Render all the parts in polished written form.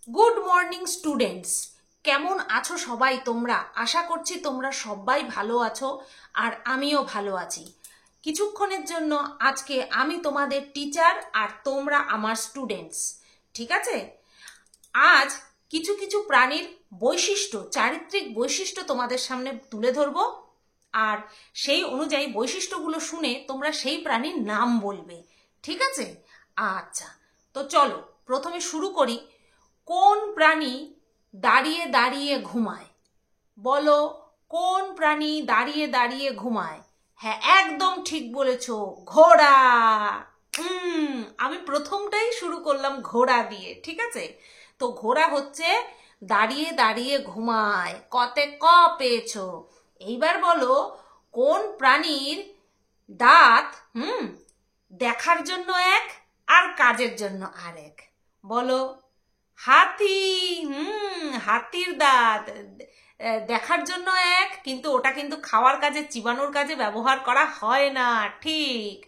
Good morning students, কেমন আছো সবাই? তোমরা আশা করছি তোমরা সবাই ভালো আছো আর আমিও ভালো আছি। কিছুক্ষণের জন্য আজকে আমি তোমাদের টিচার আর তোমরা আমার স্টুডেন্টস, ঠিক আছে? আজ কিছু কিছু প্রাণীর বৈশিষ্ট্য, চারিত্রিক বৈশিষ্ট্য তোমাদের সামনে তুলে ধরবো, আর সেই অনুযায়ী বৈশিষ্ট্যগুলো শুনে তোমরা সেই প্রাণীর নাম বলবে, ঠিক আছে? আচ্ছা, তো চলো প্রথমে শুরু করি। কোন প্রাণী দাঁড়িয়ে দাঁড়িয়ে ঘুমায়? বলো, কোন প্রাণী দাঁড়িয়ে দাঁড়িয়ে ঘুমায়? হ্যাঁ, একদম ঠিক বলেছ, ঘোড়া। আমি প্রথমটাই শুরু করলাম ঘোড়া দিয়ে, ঠিক আছে? তো ঘোড়া হচ্ছে দাঁড়িয়ে দাঁড়িয়ে ঘুমায়। কতে ক পেয়েছো? এইবার বলো, কোন প্রাণীর দাঁত দেখার জন্য এক আর কাজের জন্য আরেক? বলো। হাতি। হাতির দাঁত দেখার জন্য এক, কিন্তু ওটা কিন্তু খাওয়ার কাজে, চিবানোর কাজে ব্যবহার করা হয় না, ঠিক?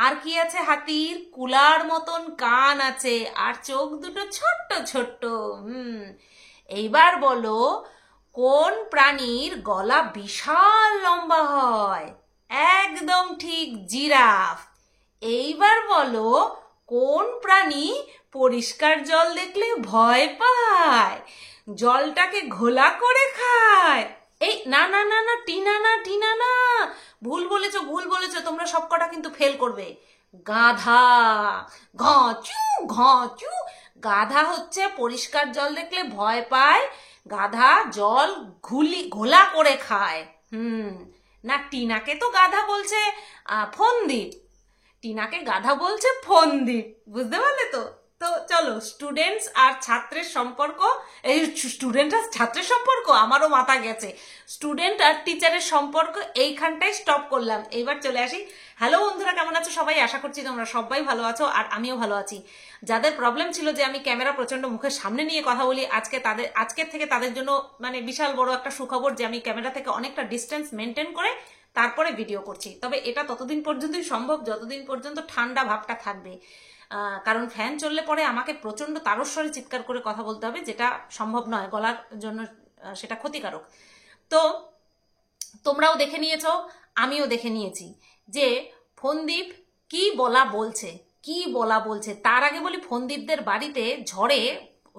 আর কি আছে? হাতির কুলার মতন কান আছে আর চোখ দুটো ছোট্ট ছোট্ট। এইবার বলো, কোন প্রাণীর গলা বিশাল লম্বা হয়? একদম ঠিক, জিরাফ। এইবার বলো, কোন প্রাণী পরিষ্কার জল দেখলে ভয় পায়, জলটাকে ঘোলা করে খায়? এই না না না না, টিনা না, টিনা না, ভুল বলেছো, ভুল বলেছো, তোমরা সবকটা কিন্তু ফেল করবে। গাধা। ঘচু ঘচু। গাধা হচ্ছে পরিষ্কার জল দেখলে ভয় পায়, গাধা জল ঘোলা করে খায়। না, টিনাকে তো গাধা বলছে ফন্দীপ, টিনাকে গাধা বলছে ফন্দীপ, বুঝতে পারলে তো? তো চলো, স্টুডেন্টস আর ছাত্রের সম্পর্ক, এই স্টুডেন্ট আর ছাত্রের সম্পর্ক আমারও মাথা গেছে, স্টুডেন্ট আর টিচারের সম্পর্ক এইখানটাই স্টপ করলাম। এইবার চলে আসি। হ্যালো বন্ধুরা, কেমন আছো সবাই? আশা করছি তোমরা সবাই ভালো আছো আর আমিও ভালো আছি। যাদের প্রবলেম ছিল যে আমি ক্যামেরা প্রচন্ড মুখের সামনে নিয়ে কথা বলি, আজকের থেকে তাদের জন্য মানে বিশাল বড় একটা সুখবর যে আমি ক্যামেরা থেকে অনেকটা ডিস্টেন্স মেনটেন করে তারপরে ভিডিও করছি। তবে এটা ততদিন পর্যন্তই সম্ভব যতদিন পর্যন্ত ঠান্ডা ভাবটা থাকবে, কারণ ফ্যান চললে পরে আমাকে প্রচন্ড তারস্বরে চিৎকার করে কথা বলতে হবে, যেটা সম্ভব নয় গলার জন্য, সেটা ক্ষতিকারক। তো তোমরাও দেখে নিয়েছো, আমিও দেখে নিয়েছি যে ফন্দীপ কি বলা বলছে, কি বলা বলছে। তার আগে বলি, ফন্দীপদের বাড়িতে ঝড়ে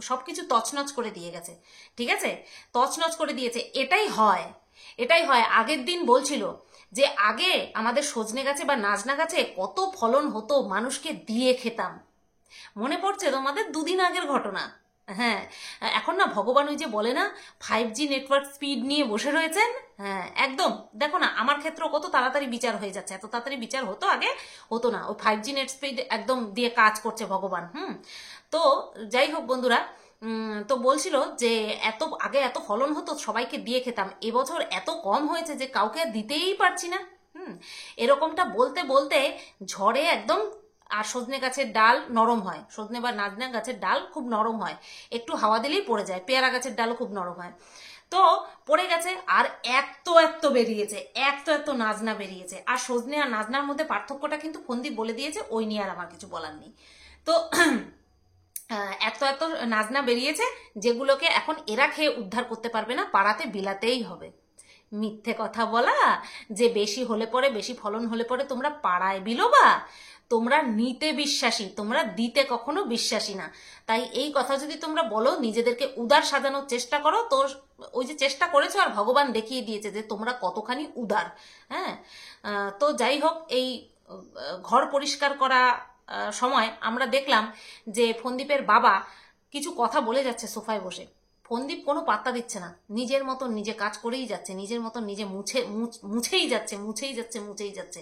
সবকিছু তছনছ করে দিয়ে গেছে, ঠিক আছে? তছনছ করে দিয়েছে। এটাই হয়, এটাই হয়। আগের দিন বলছিল যে আগে আমাদের সজনে গাছে বা নাজনা গাছে কত ফলন হতো, মানুষকে দিয়ে খেতাম। মনে পড়ছে তোমাদের? দুদিন আগের ঘটনা। হ্যাঁ, এখন না ভগবান ওই যে বলে না, 5G নেটওয়ার্ক স্পিড নিয়ে বসে রয়েছেন। হ্যাঁ, একদম। দেখো না, আমার ক্ষেত্রেও কত তাড়াতাড়ি বিচার হয়ে যাচ্ছে। এত তাড়াতাড়ি বিচার হতো আগে, হতো না। ওই 5G নেট স্পিড একদম দিয়ে কাজ করছে ভগবান। তো যাই হোক বন্ধুরা, তো বলছিল যে আগে এত ফলন হতো, সবাইকে দিয়ে খেতাম, এবছর এত কম হয়েছে যে কাউকে দিতেই পারছি না। এরকমটা বলতে বলতে ঝড়ে একদম, আর সজনে গাছের ডাল নরম হয়, সজনে বা নাজনা গাছের ডাল খুব নরম হয়, একটু হাওয়া দিলেই পড়ে যায়। পেয়ারা গাছের ডালও খুব নরম হয়। তো পড়ে গেছে, আর এত এত বেরিয়েছে, এত এত নাজনা বেরিয়েছে। আর সজনে আর নাজনার মধ্যে পার্থক্যটা কিন্তু ফন্দীপ বলে দিয়েছে, ওই নিয়ে আর আমার কিছু বলার নেই। তো এত এত নাজনা বেরিয়েছে যেগুলোকে এখন এরা খেয়ে উদ্ধার করতে পারবে না, পাড়াতে বিলাতেই হবে। মিথ্যে কথা বলা যে বেশি হলে পরে, বেশি ফলন হলে পরে তোমরা পাড়ায় বিলোবা, তোমরা নিতে বিশ্বাসী, তোমরা দিতে কখনো বিশ্বাসী না। তাই এই কথা যদি তোমরা বলো, নিজেদেরকে উদার সাজানোর চেষ্টা করো, তো ওই যে চেষ্টা করেছো আর ভগবান দেখিয়ে দিয়েছে যে তোমরা কতখানি উদার। হ্যাঁ, তো যাই হোক, এই ঘর পরিষ্কার করা সময় আমরা দেখলাম যে ফন্দীপের বাবা কিছু কথা বলে যাচ্ছে সোফায় বসে। ফন্দীপ কোনো পাত্তা দিচ্ছে না, নিজের মতন নিজে কাজ করেই যাচ্ছে, নিজের মতন নিজে মুছেই যাচ্ছে, মুছেই যাচ্ছে, মুছেই যাচ্ছে।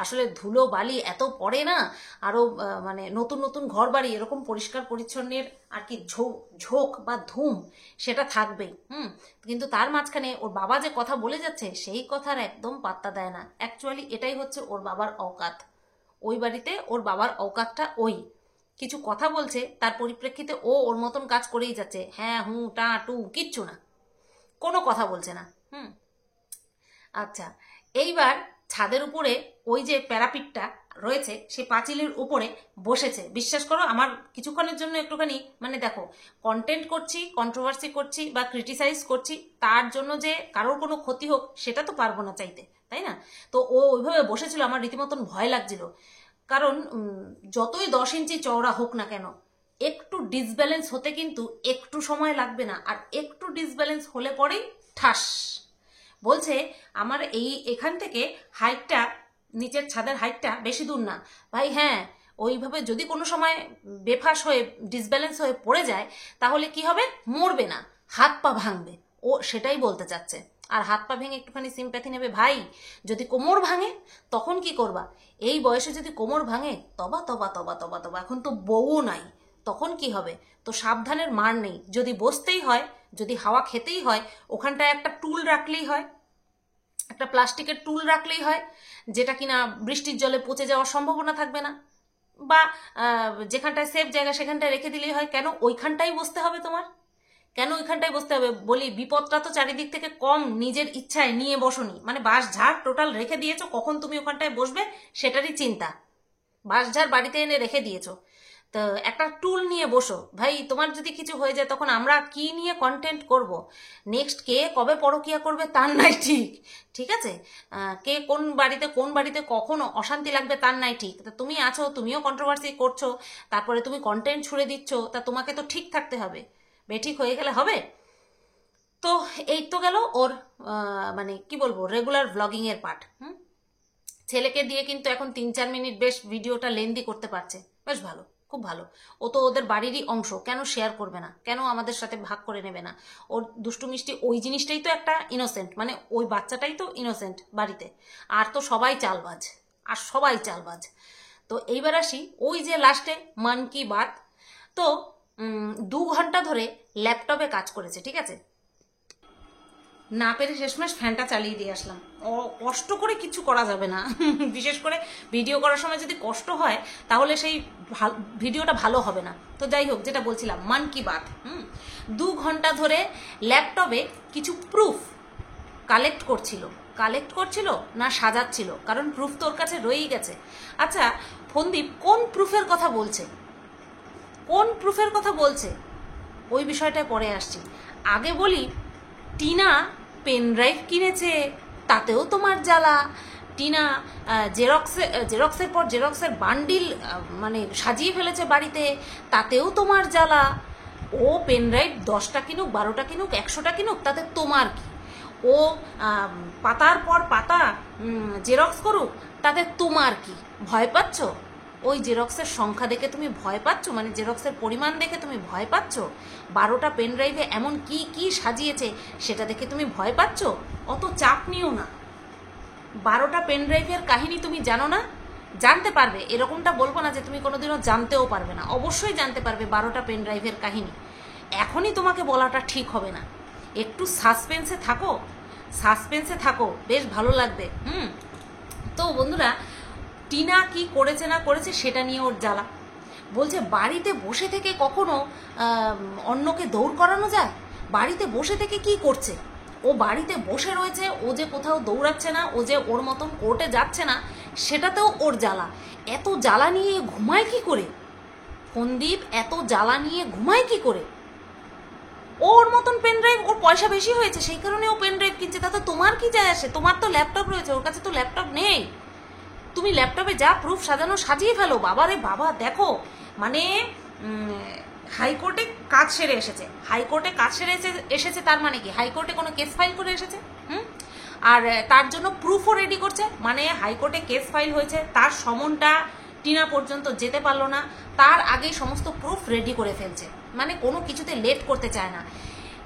আসলে ধুলো বালি এত পড়ে না, আরও মানে নতুন নতুন ঘর বাড়ি এরকম পরিষ্কার পরিচ্ছন্নের আর কি ঝোঁক বা ধুম সেটা থাকবেই। কিন্তু তার মাঝখানে ওর বাবা যে কথা বলে যাচ্ছে সেই কথার একদম পাত্তা দেয় না। অ্যাকচুয়ালি এটাই হচ্ছে ওর বাবার অকাত। ওই বাড়িতে ওর বাবার অকাতটা ওই, কিছু কথা বলছে তার পরিপ্রেক্ষিতে ও ওর মতন কাজ করেই যাচ্ছে। হ্যাঁ, টা টু, কিচ্ছু না, কোনো কথা বলছে না। আচ্ছা, এইবার ছাদের উপরে ওই যে প্যারাপিটটা রয়েছে সেই পাঁচিলের উপরে বসেছে। বিশ্বাস করো আমার কিছুক্ষণের জন্য একটুখানি মানে দেখো, কন্টেন্ট করছি, কন্ট্রোভার্সি করছি বা ক্রিটিসাইজ করছি, তার জন্য যে কারোর কোনো ক্ষতি হোক সেটা তো পারবো না চাইতে, তাই না? তো ও ওইভাবে বসেছিল, আমার রীতিমতন ভয় লাগছিল। কারণ যতই 10 ইঞ্চি চওড়া হোক না কেন, একটু ডিসব্যালেন্স হতে কিন্তু একটু সময় লাগবে না, আর একটু ডিসব্যালেন্স হলে পরেই ঠাস বলছে। আমার এখান থেকে হাইটটা, নিচের ছাদের হাইটটা বেশি দূর না ভাই। হ্যাঁ, ওইভাবে যদি কোনো সময় বেফাস হয়ে ডিসব্যালেন্স হয়ে পড়ে যায় তাহলে কি হবে? মরবে না, হাত পা ভাঙবে। ও সেটাই বলতে চাচ্ছে। আর হাত পা ভেঙে একটুখানি সিম্প্যাথি নেবে ভাই। যদি কোমর ভাঙে তখন কি করবা? এই বয়সে যদি কোমর ভাঙে, তবা তবা তবা তবা তবা, এখন তো বউও নাই, তখন কি হবে? তো সাবধানের মার নেই। যদি বসতেই হয়, যদি হাওয়া খেতেই হয়, ওখানটায় একটা টুল রাখলেই হয়, একটা প্লাস্টিকের টুল রাখলেই হয়, যেটা কিনা বৃষ্টির জলে পচে যাওয়ার সম্ভাবনা থাকবে না। বা যেখানটায় সেফ জায়গা সেখানটায় রেখে দিলেই হয়। কেন ওইখানটাই বসতে হবে তোমার? কেন ওইখানটায় বসতে হবে? বলি, বিপদটা তো চারিদিক থেকে কম, নিজের ইচ্ছায় নিয়ে বসনি, মানে বাঁশ ঝাড় টোটাল রেখে দিয়েছো, কখন তুমি ওখানটায় বসবে সেটারই চিন্তা। বাঁশ ঝাড় বাড়িতে এনে রেখে দিয়েছো, তো একটা টুল নিয়ে বসো ভাই। তোমার যদি কিছু হয়ে যায় তখন আমরা কি নিয়ে কন্টেন্ট করব? নেক্সট কে কবে পরকিয়া করবে তার নাই ঠিক, ঠিক আছে? কে কোন বাড়িতে কখন অশান্তি লাগবে তার নাই ঠিক। তা তুমি আছো, তুমিও কন্ট্রোভার্সি করছো, তারপরে তুমি কন্টেন্ট ছুড়ে দিচ্ছ, তা তোমাকে তো ঠিক থাকতে হবে। বেঠিক হয়ে গেলে হবে? তো এই তো গেল ওর মানে কি বলবো, রেগুলার ব্লগিং এর পার্ট। ছেলেকে দিয়ে কিন্তু এখন 3-4 মিনিট বেশ ভিডিওটা লেন্দি করতে পারছে, বেশ ভালো, খুব ভালো। ও তো ওদের বাড়িরই অংশ, কেন শেয়ার করবে না? কেন আমাদের সাথে ভাগ করে নেবে না? ওর দুষ্টু মিষ্টি ওই জিনিসটাই তো একটা ইনোসেন্ট, মানে ওই বাচ্চাটাই তো ইনোসেন্ট বাড়িতে। আর তো সবাই চালবাজ, আর সবাই চালবাজ। তো এইবার আসি ওই যে লাস্টে মান কি বাত। তো 2 ঘন্টা ধরে ল্যাপটপে কাজ করেছে, ঠিক আছে? না পেরে শেষমেশ ফ্যানটা চালিয়ে দিয়ে আসলাম। কষ্ট করে কিছু করা যাবে না। বিশেষ করে ভিডিও করার সময় যদি কষ্ট হয় তাহলে সেই ভিডিওটা ভালো হবে না। তো যাই হোক, যেটা বলছিলাম, মান কি বাত। 2 ঘন্টা ধরে ল্যাপটপে কিছু প্রুফ কালেক্ট করছিল না সাজাচ্ছিল, কারণ প্রুফ তোর কাছে রয়েই গেছে। আচ্ছা ফন্দীপ কোন প্রুফের কথা বলছে? ওই বিষয়টা পরে আসছি। আগে বলি, টিনা পেনড্রাইভ কিনেছে, তাতেও তোমার জ্বালা। টিনা জেরক্সের পর জেরক্সের বান্ডিল মানে সাজিয়ে ফেলেছে বাড়িতে, তাতেও তোমার জ্বালা। ও পেনড্রাইভ 10টা কিনুক, 12টা কিনুক, 100টা কিনুক, তাতে তোমার কি? ও পাতার পর পাতা জেরক্স করুক, তাতে তোমার কি? ভয় পাচ্ছ? ওই জেরক্সের সংখ্যা দেখে তুমি ভয় পাচ্ছ? মানে জেরক্সের পরিমাণ দেখে তুমি ভয় পাচ্ছ? 12টা পেন ড্রাইভে এমন কি কি সাজিয়েছে সেটা দেখে তুমি ভয় পাচ্ছ? অত চাপ নিও না। 12টা পেন ড্রাইভের কাহিনী তুমি জানো না? জানতে পারবে, এরকমটা বলবো না যে তুমি কোনোদিনও জানতেও পারবে না, অবশ্যই জানতে পারবে 12টা পেন ড্রাইভের কাহিনী। এখনই তোমাকে বলাটা ঠিক হবে না, একটু সাসপেন্সে থাকো, বেশ ভালো লাগবে। তো বন্ধুরা, টিনা কি করেছে না করেছে সেটা নিয়ে ওর জ্বালা। বলছে বাড়িতে বসে থেকে কখনো অন্যকে দৌড় করানো যায়? বাড়িতে বসে থেকে কি করছে? ও বাড়িতে বসে রয়েছে, ও যে কোথাও দৌড়াচ্ছে না, ও যে ওর মতন কোর্টে যাচ্ছে না, সেটাতেও ওর জ্বালা। এত জ্বালা নিয়ে ঘুমায় কি করে ফন্দীপ? এত জ্বালা নিয়ে ঘুমায় কি করে? ওর মতন পেনড্রাইভ, ওর পয়সা বেশি হয়েছে সেই কারণে ও পেনড্রাইভ কিনছে, তাতে তোমার কি যায় আসে? তোমার তো ল্যাপটপ রয়েছে, ওর কাছে তো ল্যাপটপ নেই। তুমি ল্যাপটপে যা প্রুফ সাজানো সাজিয়ে ফেলো। বাবা রে বাবা, দেখো মানে হাইকোর্টে কাজ সেরে এসেছে, তার মানে কি হাইকোর্টে কোনো কেস ফাইল করে এসেছে? আর তার জন্য প্রুফও রেডি করছে, মানে হাইকোর্টে কেস ফাইল হয়েছে, তার সমনটা টিনা পর্যন্ত যেতে পারলো না, তার আগেই সমস্ত প্রুফ রেডি করে ফেলছে, মানে কোনো কিছুতে লেট করতে চায় না।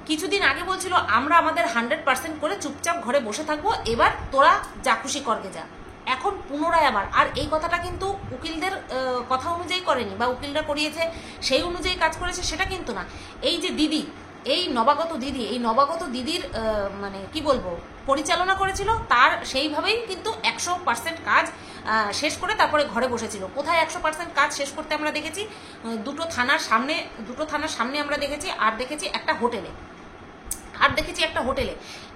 কিছুদিন আগে বলছিল আমরা আমাদের 100% করে চুপচাপ ঘরে বসে থাকবো, এবার তোরা যা খুশি করগে যা। এখন পুনরায় আবার, আর এই কথাটা কিন্তু উকিলদের কথা অনুযায়ী করেনি, বা উকিলরা করিয়েছে সেই অনুযায়ী কাজ করেছে সেটা কিন্তু না। এই যে দিদি, এই নবাগত দিদির মানে কি বলবো, পরিচালনা করেছিল, তার সেইভাবেই কিন্তু 100% কাজ শেষ করে তারপরে ঘরে বসেছিল। কোথায় 100% কাজ শেষ করতে আমরা দেখেছি? দুটো থানার সামনে আমরা দেখেছি, আর দেখেছি একটা হোটেলে। আর দেখেছি একটা হোটেলে,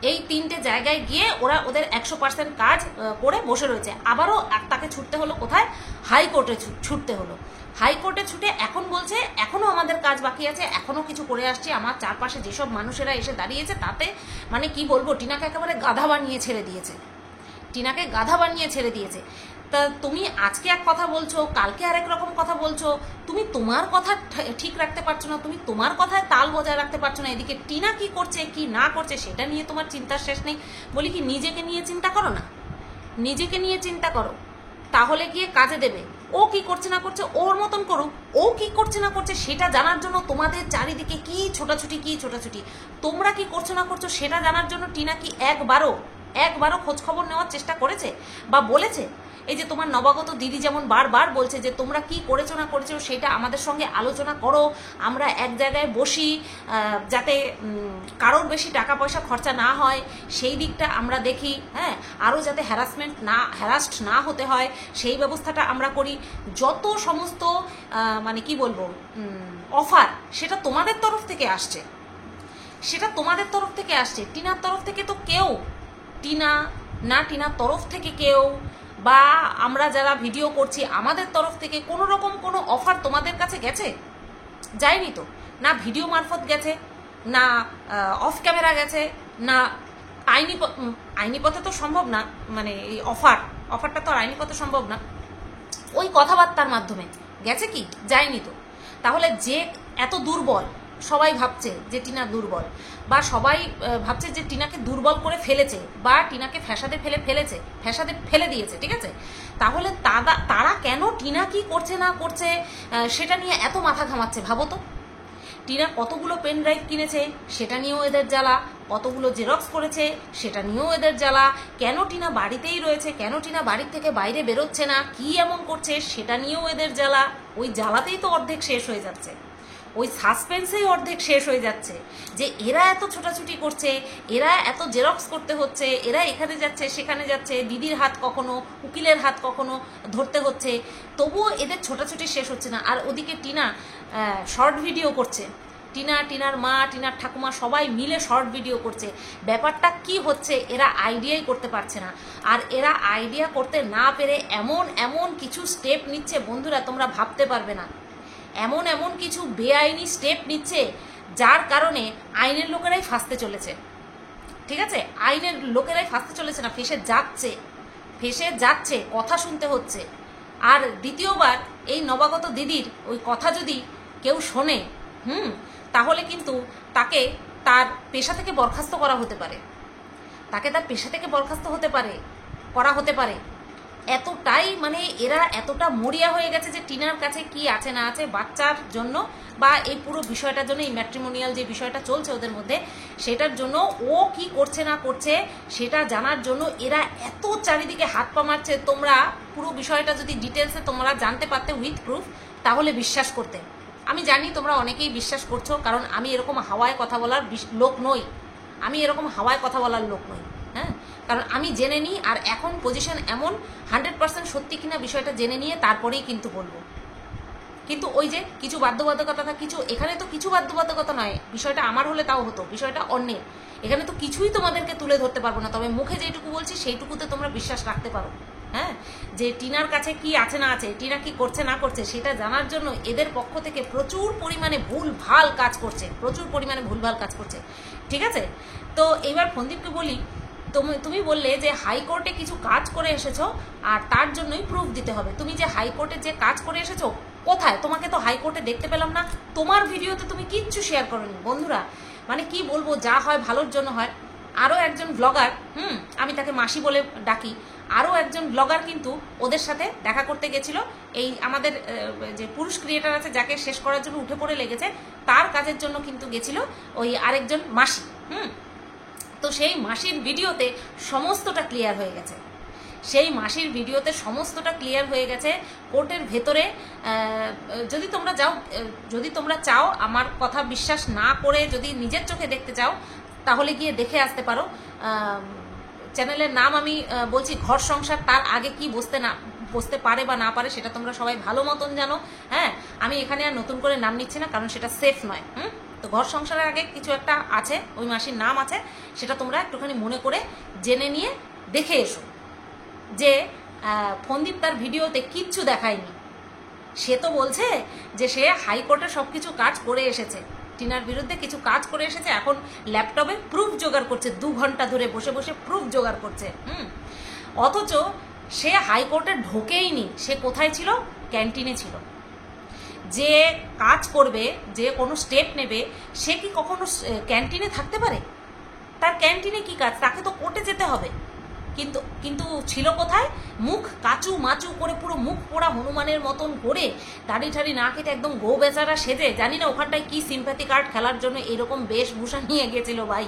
এই 3টে জায়গায় গিয়ে ওরা ওদের 100% কাজ করে বসে রয়েছে। আবারও তাকে ছুটতে হলো কোথায়? হাইকোর্টে ছুটতে হলো। হাইকোর্টে ছুটে এখন বলছে এখনো আমাদের কাজ বাকি আছে, এখনো কিছু করে আসছি। আমার চারপাশে যেসব মানুষেরা এসে দাঁড়িয়েছে তাতে মানে কি বলবো, টিনাকে একেবারে গাধা বানিয়ে ছেড়ে দিয়েছে, টিনাকে গাধা বানিয়ে ছেড়ে দিয়েছে। তা তুমি আজকে এক কথা বলছো, কালকে আরেক রকম কথা বলছো, তুমি তোমার কথা ঠিক রাখতে পারছো না, তুমি তোমার কথায় তাল বজায় রাখতে পারছো না। এদিকে টিনা কি করছে কি না করছে সেটা নিয়ে তোমার চিন্তার শেষ নেই। বলি কি নিজেকে নিয়ে চিন্তা করো না, নিজেকে নিয়ে চিন্তা করো, তাহলে গিয়ে কাজে দেবে। ও কি করছে না করছে ওর মতন করুক, ও কি করছে না করছে সেটা জানার জন্য তোমাদের চারিদিকে কি ছোটাছুটি, তোমরা কি করছো না করছো সেটা জানার জন্য টিনা কি একবারও খোঁজ খবর নেওয়ার চেষ্টা করেছে বা বলেছে? এই যে তোমার নবাগত দিদি যেমন বারবার বলছে যে তোমরা কি করেছো না করেছো সেটা আমাদের সঙ্গে আলোচনা করো, আমরা এক জায়গায় বসি, যাতে কারোর বেশি টাকা পয়সা খরচা না হয় সেই দিকটা আমরা দেখি, হ্যাঁ, আরও যাতে হ্যারাস্ট না হতে হয় সেই ব্যবস্থাটা আমরা করি। যত সমস্ত মানে কি বলবো অফার সেটা তোমাদের তরফ থেকে আসছে, টিনার তরফ থেকে তো কেউ, টিনার তরফ থেকে কেউ বা আমরা যারা ভিডিও করছি আমাদের তরফ থেকে কোনো রকম কোনো অফার তোমাদের কাছে গেছে? যায়নি তো, না ভিডিও মারফত গেছে, না অফ ক্যামেরা গেছে, না আইনি পথে তো সম্ভব না, মানে এই অফারটা তো আর আইনি পথে সম্ভব না, ওই কথাবার্তার মাধ্যমে গেছে কি? যায়নি তো। তাহলে যে এত দুর্বল, সবাই ভাবছে যে টিনা দুর্বল, বা সবাই ভাবছে যে টিনাকে দুর্বল করে ফেলেছে বা টিনাকে ফ্যাসাদে ফেলে দিয়েছে, ঠিক আছে? তাহলে তারা কেন টিনা কি করছে না করছে সেটা নিয়ে এত মাথা ঘামাচ্ছে? ভাবো তো, টিনা কতগুলো পেন ড্রাইভ কিনেছে সেটা নিয়েও এদের জ্বালা, কতগুলো জেরক্স করেছে সেটা নিয়েও এদের জ্বালা, কেন টিনা বাড়িতেই রয়েছে, কেন টিনা বাড়ির থেকে বাইরে বেরোচ্ছে না, কি এমন করছে সেটা নিয়েও এদের জ্বালা। ওই জ্বালাতেই তো অর্ধেক শেষ হয়ে যাচ্ছে, ওই সাসপেন্সেই অর্ধেক শেষ হয়ে যাচ্ছে যে এরা এত ছোটাছুটি করছে, এরা এত জেরক্স করতে হচ্ছে, এরা এখানে যাচ্ছে সেখানে যাচ্ছে, দিদির হাত কখনো উকিলের হাত কখনো ধরতে হচ্ছে, তবুও এদের ছোটাছুটি শেষ হচ্ছে না। আর ওদিকে টিনা শর্ট ভিডিও করছে, টিনার মা, টিনার ঠাকুমা সবাই মিলে শর্ট ভিডিও করছে। ব্যাপারটা কি হচ্ছে এরা আইডিয়াই করতে পারছে না। আর এরা আইডিয়া করতে না পেরে এমন কিছু স্টেপ নিচ্ছে বন্ধুরা, তোমরা ভাবতে পারবে না, এমন কিছু বেআইনি স্টেপ নিচ্ছে যার কারণে আইনের লোকেরাই ফাঁসতে চলেছে, ঠিক আছে? আইনের লোকেরাই ফাঁসতে চলেছে না, ফেসে যাচ্ছে, কথা শুনতে হচ্ছে। আর দ্বিতীয়বার এই নবাগত দিদির ওই কথা যদি কেউ শোনে, তাহলে কিন্তু তাকে তার পেশা থেকে বরখাস্ত করা হতে পারে, এতটাই মানে এরা এতটা মরিয়া হয়ে গেছে যে টিনার কাছে কি আছে না আছে বাচ্চার জন্য বা এই পুরো বিষয়টার জন্য, এই ম্যাট্রিমোনিয়াল যে বিষয়টা চলছে ওদের মধ্যে সেটার জন্য, ও কি করছে না করছে সেটা জানার জন্য এরা এত চারিদিকে হাত পা মারছে। তোমরা পুরো বিষয়টা যদি ডিটেলসে তোমরা জানতে পারতে উইথ প্রুফ, তাহলে বিশ্বাস করতে। আমি জানি তোমরা অনেকেই বিশ্বাস করছো, কারণ আমি এরকম হাওয়ায় কথা বলার লোক নই, হ্যাঁ, কারণ আমি জেনে নিই। আর এখন পজিশন এমন 100% সত্যি কিনা বিষয়টা জেনে নিয়ে তারপরেই কিন্তু বলবো। কিন্তু ওই যে কিছু বাধ্যবাধকতা, এখানে তো কিছু বাধ্যবাধকতা নয়, বিষয়টা আমার হলে তাও হতো, বিষয়টা অন্যের। এখানে তো কিছুই তোমাদেরকে তুলে ধরতে পারবো না, তবে মুখে যেটুকু বলছি সেইটুকুতে তোমরা বিশ্বাস রাখতে পারো, হ্যাঁ, যে টিনার কাছে কি আছে না আছে, টিনা কি করছে না করছে সেটা জানার জন্য এদের পক্ষ থেকে প্রচুর পরিমাণে ভুলভাল কাজ করছে, ঠিক আছে? তো এইবার ফন্দীপকে বলি, তুমি বললে যে হাইকোর্টে কিছু কাজ করে এসেছো আর তার জন্যই প্রুফ দিতে হবে। তুমি যে হাইকোর্টে যে কাজ করে এসেছো কোথায়? তোমাকে তো হাইকোর্টে দেখতে পেলাম না, তোমার ভিডিওতে তুমি কিচ্ছু শেয়ার করোনি। বন্ধুরা মানে কি বলবো, যা হয় ভালোর জন্য হয়। আরও একজন ব্লগার, আমি তাকে মাসি বলে ডাকি, আরও একজন ব্লগার কিন্তু ওদের সাথে দেখা করতে গেছিল। এই আমাদের যে পুরুষ ক্রিয়েটার আছে যাকে শেষ করার জন্য উঠে পড়ে লেগেছে, তার কাজের জন্য কিন্তু গেছিল ওই আরেকজন মাসি। তো সেই মাসির ভিডিওতে সমস্তটা ক্লিয়ার হয়ে গেছে, কোর্টের ভেতরে। যদি তোমরা চাও আমার কথা বিশ্বাস না করে যদি নিজের চোখে দেখতে চাও, তাহলে গিয়ে দেখে আসতে পারো। চ্যানেলের নাম আমি বলছি ঘর সংসার, তার আগে কি বসতে পারে বা না পারে সেটা তোমরা সবাই ভালো মতন জানো। হ্যাঁ, আমি এখানে আর নতুন করে নাম নিচ্ছি না, কারণ সেটা সেফ নয়। তো ঘর সংসারের আগে কিছু একটা আছে, ওই মাসির নাম আছে, সেটা তোমরা একটুখানি মনে করে জেনে নিয়ে দেখে এসো যে ফন্দীপ তার ভিডিওতে কিচ্ছু দেখায়নি। সে তো বলছে যে সে হাইকোর্টে সব কিছু কাজ করে এসেছে, টিনার বিরুদ্ধে কিছু কাজ করে এসেছে, এখন ল্যাপটপে প্রুফ জোগাড় করছে, 2 ঘন্টা ধরে বসে বসে প্রুফ জোগাড় করছে। অথচ সে হাইকোর্টে ঢোকেইনি, সে কোথায় ছিল? ক্যান্টিনে ছিল। যে কাজ করবে, যে কোনো স্টেপ নেবে, সে কি কখনো ক্যান্টিনে থাকতে পারে? তার ক্যান্টিনে কি কাজ? তাকে তো কোর্টে যেতে হবে। কিন্তু ছিল কোথায়? মুখ কাচু মাচু করে, পুরো মুখ পোড়া হনুমানের মতন করে, দাড়ি ঠাড়ি না কেটে একদম গো বেচারা সেজে, জানি না ওখানটায় কি সিম্প্যাথি কার্ড খেলার জন্য এরকম বেশভূষা নিয়ে গেছিল ভাই।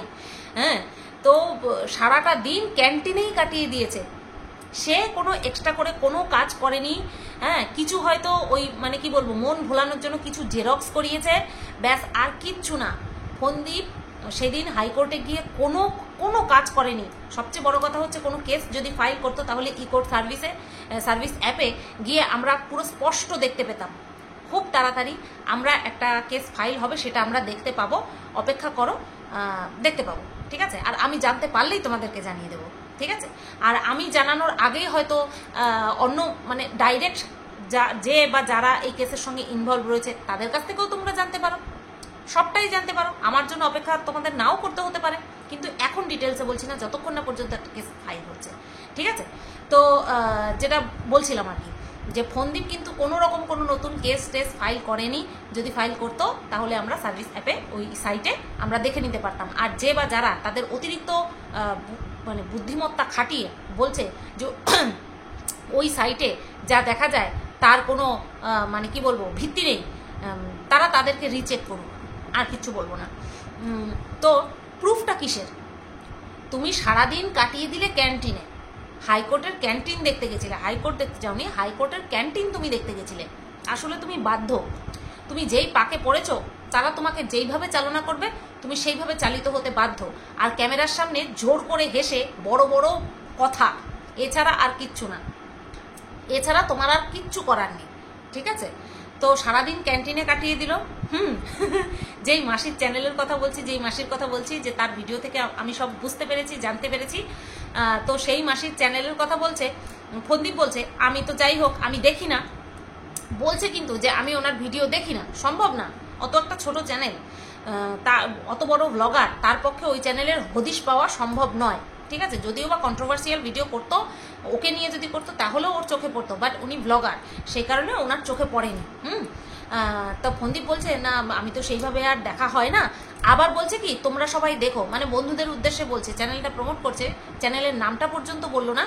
হ্যাঁ, তো সারাটা দিন ক্যান্টিনেই কাটিয়ে দিয়েছে। সে কোনো এক্সট্রা করে কোনো কাজ করেনি। হ্যাঁ, কিছু হয়তো ওই মানে কি বলবো, মন ভোলানোর জন্য কিছু জেরক্স করিয়েছে, ব্যাস, আর কিচ্ছু না। ফন্দীপ সেদিন হাইকোর্টে গিয়ে কোনো কাজ করেনি। সবচেয়ে বড় কথা হচ্ছে, কোনো কেস যদি ফাইল করতো তাহলে ই কোর্ট সার্ভিস অ্যাপে গিয়ে আমরা পুরো স্পষ্ট দেখতে পেতাম। খুব তাড়াতাড়ি আমরা একটা কেস ফাইল হবে, সেটা আমরা দেখতে পাবো। অপেক্ষা করো, দেখতে পাবো, ঠিক আছে? আর আমি জানতে পারলেই তোমাদেরকে জানিয়ে দেবো, ঠিক আছে? আর আমি জানানোর আগেই হয়তো অন্য মানে ডাইরেক্ট যে বা যারা এই কেসের সঙ্গে ইনভলভ রয়েছে তাদের কাছ থেকেও তোমরা জানতে পারো, সবটাই জানতে পারো। আমার জন্য অপেক্ষা তোমাদের নাও করতে হতে পারে, কিন্তু এখন ডিটেলসে বলছি না, যতক্ষণ না পর্যন্ত একটা কেস ফাইল হচ্ছে, ঠিক আছে? তো যেটা বলছিলাম আর কি, যে ফন্দীপ কিন্তু কোনো রকম কোনো নতুন কেস ফাইল করেনি। যদি ফাইল করতো তাহলে আমরা সার্ভিস অ্যাপে, ওই সাইটে আমরা দেখে নিতে পারতাম। আর যে বা যারা তাদের অতিরিক্ত মানে বুদ্ধিমত্তা খাটিয়ে বলছে যে ওই সাইটে যা দেখা যায় তার কোনো মানে কি বলবো ভিত্তি নেই, তারা তাদেরকে রিচেক করুক, আর কিছু বলবো না। তো প্রুফটা কিসের? তুমি সারাদিন কাটিয়ে দিলে ক্যান্টিনে, হাইকোর্টের ক্যান্টিন দেখতে গেছিলে। হাইকোর্ট দেখতে যাওনি, হাইকোর্টের ক্যান্টিন তুমি দেখতে গেছিলে। আসলে তুমি বাধ্য, তুমি যেই পাকে পড়েছো, তারা তোমাকে যেইভাবে চালনা করবে তুমি সেইভাবে চালিত হতে বাধ্য। আর ক্যামেরার সামনে জোর করে হেসে বড় বড় কথা, এছাড়া আর কিচ্ছু না, এছাড়া তোমার আর কিচ্ছু করার নেই, ঠিক আছে? তো সারাদিন ক্যান্টিনে কাটিয়ে দিল। যেই মাসির চ্যানেলের কথা বলছি, যেই মাসির কথা বলছি, যে তার ভিডিও থেকে আমি সব বুঝতে পেরেছি, জানতে পেরেছি, তো সেই মাসির চ্যানেলের কথা বলছে ফন্দীপ। বলছে আমি তো যাই হোক আমি দেখি না, বলছে কিন্তু যে আমি ওনার ভিডিও দেখি না। সম্ভব না, অত একটা ছোট চ্যানেল, তা অত বড় ব্লগার, তার পক্ষে ওই চ্যানেলের হদিশ পাওয়া সম্ভব নয়, ঠিক আছে? যদিও বা কন্ট্রোভার্সিয়াল ভিডিও করতো, ওকে নিয়ে যদি করতো তাহলেও ওর চোখে পড়তো, বাট উনি ব্লগার, সেই কারণে ওনার চোখে পড়েনি। তো ফন্দীপ বলছে না আমি তো সেইভাবে আর দেখা হয় না। আবার বলছে কি তোমরা সবাই দেখো, মানে বন্ধুদের উদ্দেশ্যে বলছে, চ্যানেলটা প্রমোট করছে, চ্যানেলের নামটা পর্যন্ত বললো না,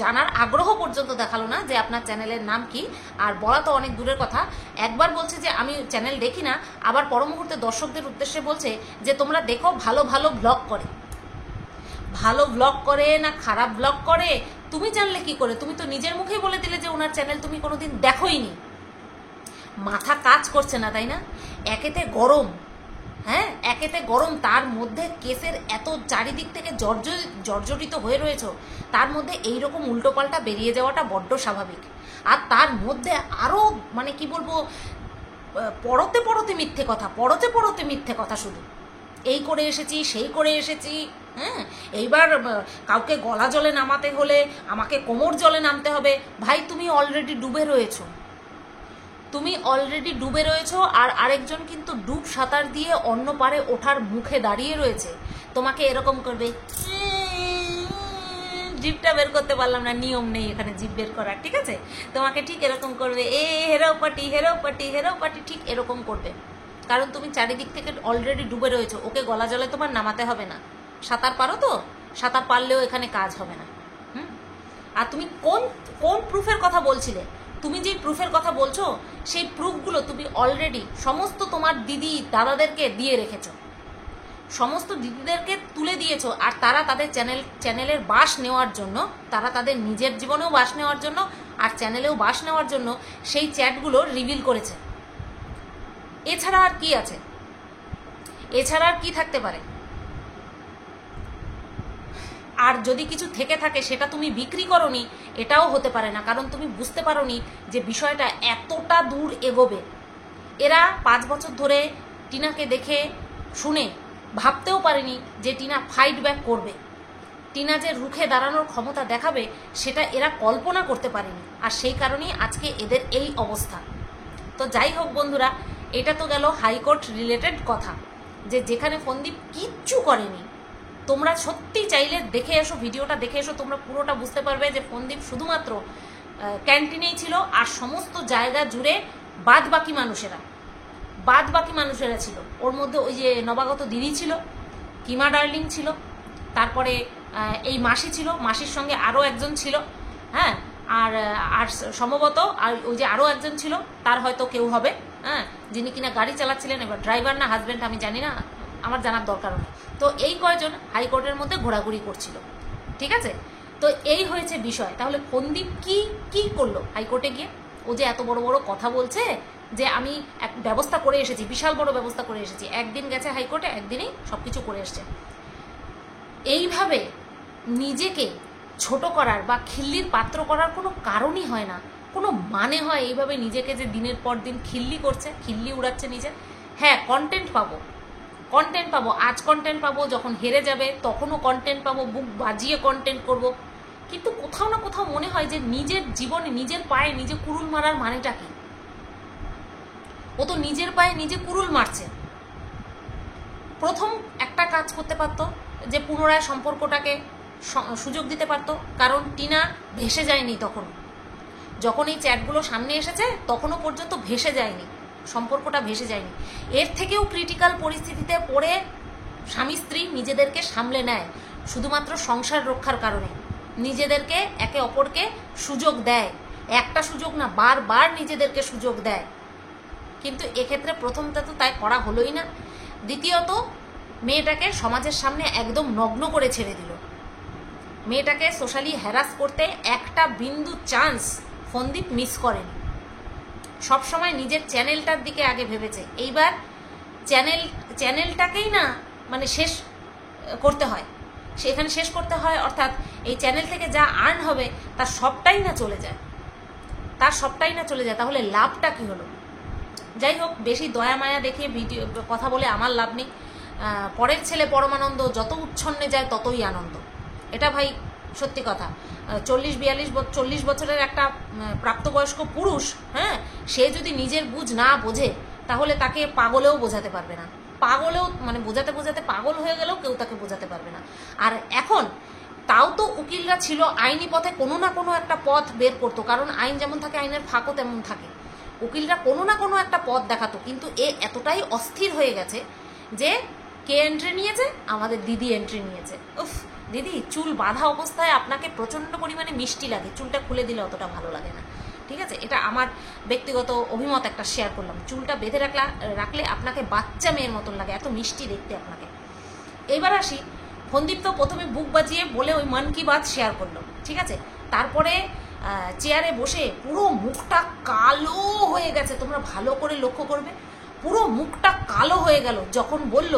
জানার আগ্রহ পর্যন্ত দেখালো না যে আপনার চ্যানেলের নাম কি। আর বলা তো অনেক দূরের কথা, একবার বলছে যে আমি চ্যানেল দেখি না, আবার পর মুহূর্তে দর্শকদের উদ্দেশ্যে বলছে যে তোমরা দেখো ভালো ভালো ব্লগ করে। ভালো ব্লগ করে না খারাপ ব্লগ করে তুমি জানলে কি করে? তুমি তো নিজের মুখেই বলে দিলে যে ওনার চ্যানেল তুমি কোনোদিন দেখোইনি। মাথা কাজ করছে না, তাই না? একেতে গরম, হ্যাঁ একেতে গরম, তার মধ্যে কেসের এত চারিদিক থেকে জর্জরিত হয়ে রয়েছে, তার মধ্যে এইরকম উল্টোপাল্টা বেরিয়ে যাওয়াটা বড্ড স্বাভাবিক। আর তার মধ্যে আরও মানে কি বলবো, পরতে পরতে মিথ্যে কথা, শুধু এই করে এসেছি সেই করে এসেছি। হ্যাঁ, এইবার কাউকে গলা জলে নামাতে হলে আমাকে কোমর জলে নামতে হবে। ভাই তুমি অলরেডি ডুবে রয়েছো, আর আরেকজন কিন্তু ডুব সাঁতার দিয়ে অন্য পারে ওঠার মুখে দাঁড়িয়ে রয়েছে। তোমাকে এরকম করবে, জিভটা বের করতে পারলাম না, নিয়ম নেই এখানে জিভ বের করার, ঠিক আছে? তোমাকে ঠিক এরকম করবে, হেরো পাটি ঠিক এরকম করবে, কারণ তুমি চারিদিক থেকে অলরেডি ডুবে রয়েছো। ওকে গলা জলে তোমার নামাতে হবে না। সাঁতার পারো তো, সাঁতার পারলেও এখানে কাজ হবে না। আর তুমি কোন প্রুফের কথা বলছিলে? তুমি যে প্রুফের কথা বলছো সেই প্রুফগুলো তুমি অলরেডি সমস্ত তোমার দিদি দাদাদেরকে দিয়ে রেখেছো, সমস্ত দিদিদেরকে তুলে দিয়েছো। আর তারা তাদের চ্যানেলের বাস নেওয়ার জন্য, তারা তাদের নিজের জীবনেও বাস নেওয়ার জন্য আর চ্যানেলেও বাস নেওয়ার জন্য সেই চ্যাটগুলো রিভিল করেছে। এছাড়া আর কি আছে? এছাড়া আর কি থাকতে পারে? আর যদি কিছু থেকে থাকে সেটা তুমি বিক্রি করোনি, এটাও হতে পারে না, কারণ তুমি বুঝতে পারোনি যে বিষয়টা এতটা দূর এগোবে। এরা 5 বছর ধরে টিনাকে দেখে শুনে ভাবতেও পারেনি যে টিনা ফাইট ব্যাক করবে, টিনা যে রুখে দাঁড়ানোর ক্ষমতা দেখাবে সেটা এরা কল্পনা করতে পারেনি। আর সেই কারণেই আজকে এদের এই অবস্থা। তো যাই হোক বন্ধুরা, এটা তো গেল হাইকোর্ট রিলেটেড কথা, যে যেখানে ফোনদীপ কিচ্ছু করেনি। তোমরা সত্যি চাইলে দেখে এসো, ভিডিওটা দেখে এসো, তোমরা পুরোটা বুঝতে পারবে যে ফোনদীপ শুধুমাত্র ক্যান্টিনেই ছিল, আর সমস্ত জায়গা জুড়ে বাদ বাকি মানুষেরা ছিল। ওর মধ্যে ওই যে নবাগত দিদি ছিল, কিমা ডার্লিং ছিল, তারপরে এই মাসি ছিল, মাসির সঙ্গে আরও একজন ছিল, হ্যাঁ, আর সম্ভবত আর ওই যে আরও একজন ছিল, তার হয়তো কেউ হবে, হ্যাঁ, যিনি কিনা গাড়ি চালাচ্ছিলেন, এবার ড্রাইভার না হাজব্যান্ড আমি জানি না, আমার জানার দরকারও নেই। তো এই কয়জন হাইকোর্টের মধ্যে ঘোরাঘুরি করছিল, ঠিক আছে। তো এই হয়েছে বিষয়। তাহলে ফোনদীপ কি করলো হাইকোর্টে গিয়ে? ও যে এত বড় বড় কথা বলছে যে আমি এক ব্যবস্থা করে এসেছি, বিশাল বড় ব্যবস্থা করে এসেছি, একদিন গেছে হাইকোর্টে, একদিনই সব কিছু করে এসছে। এইভাবে নিজেকে ছোট করার বা খিল্লির পাত্র করার কোনো কারণই হয় না, কোনো মানে হয় এইভাবে নিজেকে যে দিনের পর দিন খিল্লি করছে, খিল্লি উড়াচ্ছে নিজে? হ্যাঁ, কন্টেন্ট পাবো, আজ কন্টেন্ট পাবো, যখন হেরে যাবে তখনও কন্টেন্ট পাবো, বুক বাজিয়ে কন্টেন্ট করব। কিন্তু কোথাও না কোথাও মনে হয় যে নিজের জীবনে নিজের পায়ে নিজে কুড়ুল মারার মানেটা কি? ও তো নিজের পায়ে নিজে কুড়ুল মারছে। প্রথম একটা কাজ করতে পারতো, যে পুনরায় সম্পর্কটাকে সুযোগ দিতে পারতো, কারণ টিনা ভেসে যায়নি তখন, যখন এই চ্যাটগুলো সামনে এসেছে তখনও পর্যন্ত ভেসে যায়নি, সম্পর্কটা ভেসে যায়নি। এর থেকেও ক্রিটিক্যাল পরিস্থিতিতে পড়ে স্বামী স্ত্রী নিজেদেরকে সামলে নেয়, শুধুমাত্র সংসার রক্ষার কারণে নিজেদেরকে একে অপরকে সুযোগ দেয়, একটা সুযোগ না, বারবার নিজেদেরকে সুযোগ দেয়। কিন্তু এক্ষেত্রে প্রথমটা তো তাই করা হলোই না। দ্বিতীয়ত, মেয়েটাকে সমাজের সামনে একদম নগ্ন করে ছেড়ে দিল। মেয়েটাকে সোশ্যালি হ্যারাস করতে একটা বিন্দু চান্স ফোনদীপ মিস করেনি। সবসময় নিজের চ্যানেলটার দিকে আগে ভেবেছে। এইবার চ্যানেলটাকেই না মানে শেষ করতে হয়, সেখানে শেষ করতে হয়, অর্থাৎ এই চ্যানেল থেকে যা আর্ন হবে তার সবটাই না চলে যায়, তাহলে লাভটা কি হলো? যাই হোক, বেশি দয়া মায়া দেখিয়ে ভিডিও কথা বলে আমার লাভ নেই। পরের ছেলে পরমানন্দ, যত উচ্ছন্নে যায় ততই আনন্দ, এটা ভাই সত্যি কথা। 40 বছরের একটা প্রাপ্তবয়স্ক পুরুষ, হ্যাঁ, সে যদি নিজের বুঝ না বোঝে তাহলে তাকে পাগলেও বোঝাতে পারবে না, মানে বোঝাতে পাগল হয়ে গেলেও কেউ তাকে বোঝাতে পারবে না। আর এখন তাও তো উকিলরা ছিল, আইনি পথে কোনো না কোনো একটা পথ বের করতো, কারণ আইন যেমন থাকে আইনের ফাঁকও তেমন থাকে। উকিলরা কোনো না কোনো একটা পথ দেখাতো, কিন্তু এ এতটাই অস্থির হয়ে গেছে যে কে এন্ট্রি নিয়েছে? আমাদের দিদি এন্ট্রি নিয়েছে। উফ দিদি, চুল বাঁধা অবস্থায় আপনাকে প্রচণ্ড পরিমাণে মিষ্টি লাগে, চুলটা খুলে দিলে অতটা ভালো লাগে না, ঠিক আছে? এটা আমার ব্যক্তিগত অভিমত একটা শেয়ার করলাম। চুলটা বেঁধে রাখলে আপনাকে বাচ্চা মেয়ের মতন লাগে, এত মিষ্টি দেখতে আপনাকে। এইবার আসি, ফোনদীপ তো প্রথমে বুক বাজিয়ে বলে ওই মন কি বাত শেয়ার করলো, ঠিক আছে। তারপরে চেয়ারে বসে পুরো মুখটা কালো হয়ে গেছে, তোমরা ভালো করে লক্ষ্য করবে, পুরো মুখটা কালো হয়ে গেল যখন বলল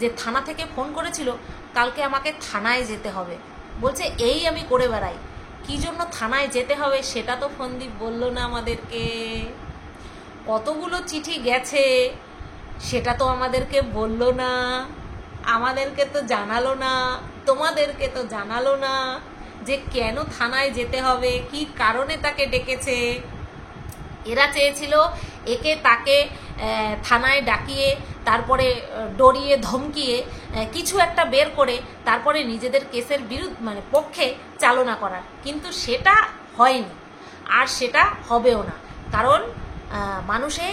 যে থানা থেকে ফোন করেছিল, কালকে আমাকে থানায় যেতে হবে। বলছে এই আমি করে বেড়াই, কি জন্য থানায় যেতে হবে সেটা তো ফোনদীপ বললো না আমাদেরকে। কতগুলো চিঠি গেছে সেটা তো আমাদেরকে বললো না, আমাদেরকে তো জানালো না, তোমাদেরকে তো জানালো না যে কেন থানায় যেতে হবে, কি কারণে তাকে ডেকেছে। এরা চেয়েছিল একে তাকে থানায় ডাকিয়ে, তারপরে ডরিয়ে ধমকিয়ে কিছু একটা বের করে তারপরে নিজেদের কেসের মানে পক্ষে চালনা করার, কিন্তু সেটা হয়নি, আর সেটা হবেও না। কারণ মানুষে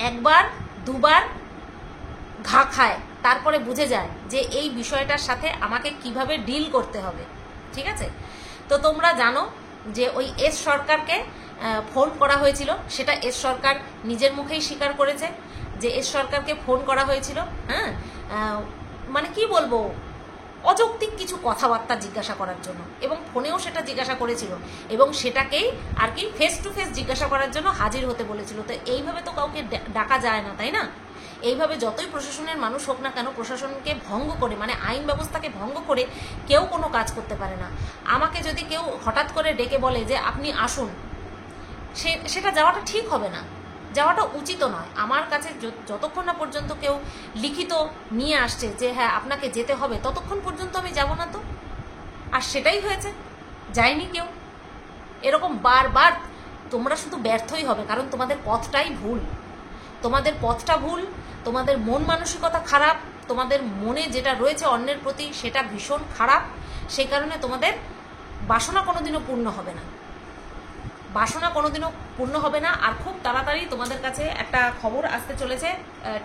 একবার দুবার ঘা খায়, তারপরে বুঝে যায় যে এই বিষয়টার সাথে আমাকে কিভাবে ডিল করতে হবে, ঠিক আছে। তো তোমরা জানো যে ওই এস সরকারকে ফোন করা হয়েছিল, সেটা এস সরকার নিজের মুখেই স্বীকার করেছে যে এস সরকারকে ফোন করা হয়েছিল, হ্যাঁ, মানে কি বলবো, অযৌক্তিক কিছু কথাবার্তা জিজ্ঞাসা করার জন্য, এবং ফোনেও সেটা জিজ্ঞাসা করেছিল, এবং সেটাকেই আর কি ফেস টু ফেস জিজ্ঞাসা করার জন্য হাজির হতে বলেছিল। তো এইভাবে তো কাউকে ডাকা যায় না, তাই না? এইভাবে যতই প্রশাসনের মানুষ হোক না কেন, প্রশাসনকে ভঙ্গ করে, মানে আইন ব্যবস্থাকে ভঙ্গ করে কেউ কোনো কাজ করতে পারে না। আমাকে যদি কেউ হঠাৎ করে ডেকে বলে যে আপনি আসুন, সেটা যাওয়াটা ঠিক হবে না, যাওয়াটা উচিত নয়। আমার কাছে যতক্ষণ না পর্যন্ত কেউ লিখিত নিয়ে আসছে যে হ্যাঁ আপনাকে যেতে হবে, ততক্ষণ পর্যন্ত আমি যাব না। তো আর সেটাই হয়েছে, যায়নি কেউ। এরকম বারবার তোমরা শুধু ব্যর্থই হবে, কারণ তোমাদের পথটাই ভুল, তোমাদের পথটা ভুল, তোমাদের মন মানসিকতা খারাপ, তোমাদের মনে যেটা রয়েছে অন্যের প্রতি সেটা ভীষণ খারাপ। সেই কারণে তোমাদের বাসনা কোনোদিনও পূর্ণ হবে না, বাসনা কোনোদিনও পূর্ণ হবে না। আর খুব তাড়াতাড়ি তোমাদের কাছে একটা খবর আসতে চলেছে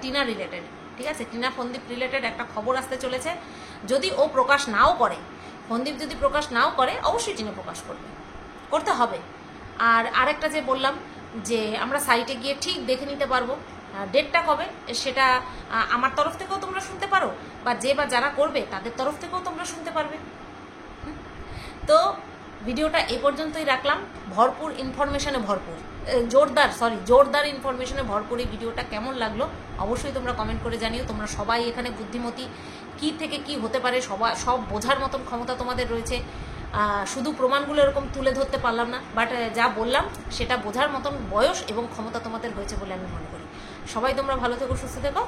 টিনা রিলেটেড, ঠিক আছে? টিনা ফন্দীপ রিলেটেড একটা খবর আসতে চলেছে। যদি ও প্রকাশ নাও করে, ফন্দীপ যদি প্রকাশ নাও করে, অবশ্যই টিনা প্রকাশ করতে হবে। আর আরেকটা যে বললাম যে আমরা সাইটে গিয়ে ঠিক দেখে নিতে পারবো ডেটটা কবে, সেটা আমার তরফ থেকেও তোমরা শুনতে পারো, বা যারা করবে তাদের তরফ থেকেও তোমরা শুনতে পারবে। তো ভিডিওটা এ পর্যন্তই রাখলাম, ভরপুর ইনফরমেশনে ভরপুর, জোরদার ইনফরমেশনে ভরপুর এই ভিডিওটা কেমন লাগলো অবশ্যই তোমরা কমেন্ট করে জানিও। তোমরা সবাই এখানে বুদ্ধিমতী, কি থেকে কি হতে পারে সব বোঝার মতন ক্ষমতা তোমাদের রয়েছে। শুধু প্রমাণগুলো এরকম তুলে ধরতে পারলাম না, বাট যা বললাম সেটা বোঝার মতন বয়স এবং ক্ষমতা তোমাদের হয়েছে বলে আমি মনে করি। সবাই তোমরা ভালো থেকো, সুস্থ থেকো।